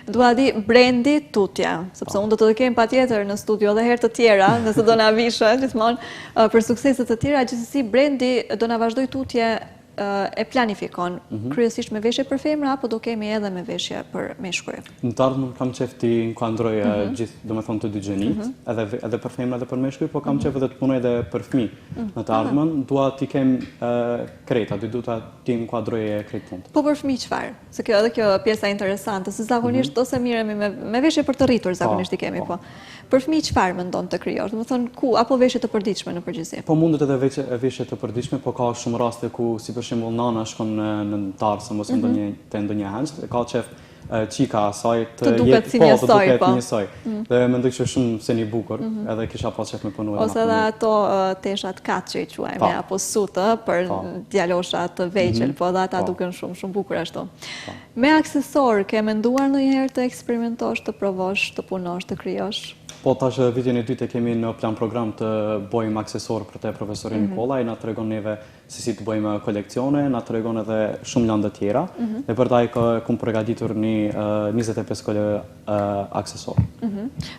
Dua di brendi tutje, sepse unë do të kem patjetër në studio edhe herë të tjera, nëse do na vishë gjithmonë për sukseset të tjera, gjithsesi brendi do na vazhdoj tutje e planifikon, kryesisht me veshje për femra, apo do kemi edhe me veshje për meshkuj? Në të ardhmen kam qef t'i inkuadroj gjithë, do me thonë të dy gjenit, edhe për femra edhe për meshkuj, po kam qef edhe të punoj edhe për fëmi. Në të ardhmen, dua t'i kem krejt, aty dua t'i inkuadroj e krejt punë. Po për fëmi qëfar? Se kjo edhe kjo pjesa interesante, se zakonisht ose miremi me veshje për të rritur, zakonisht i kemi, po. Për fëmi qëfar mendon të krijosh? Do të thonë ku, apo veshje të përditshme në përgjithësi? Po mundet edhe veshje të përditshme, po ka shumë raste ku, si për shembull nana shkon në tarë, ose ndonjë henç, ka qef qika asaj të duket si njësoj, po. Dhe mendoj që shumë se një bukur, edhe kisha pas qef me punu. Ose edhe ato teshat katë që i quajme, apo sutë për djalosha të vegjël, po edhe ata duken shumë bukur ashtu. Me aksesor, ke menduar ndonjëherë të eksperimentosh, të provosh, të punosh, të krijosh? Po tash vitin e dytë kemi në plan program të bëjmë aksesor për te profesori Nikolaj, na tregon neve se si të bëjmë kolekcione, na tregon edhe shumë lande tjera, dhe për taj kom përgatitur një 25 kg aksesor.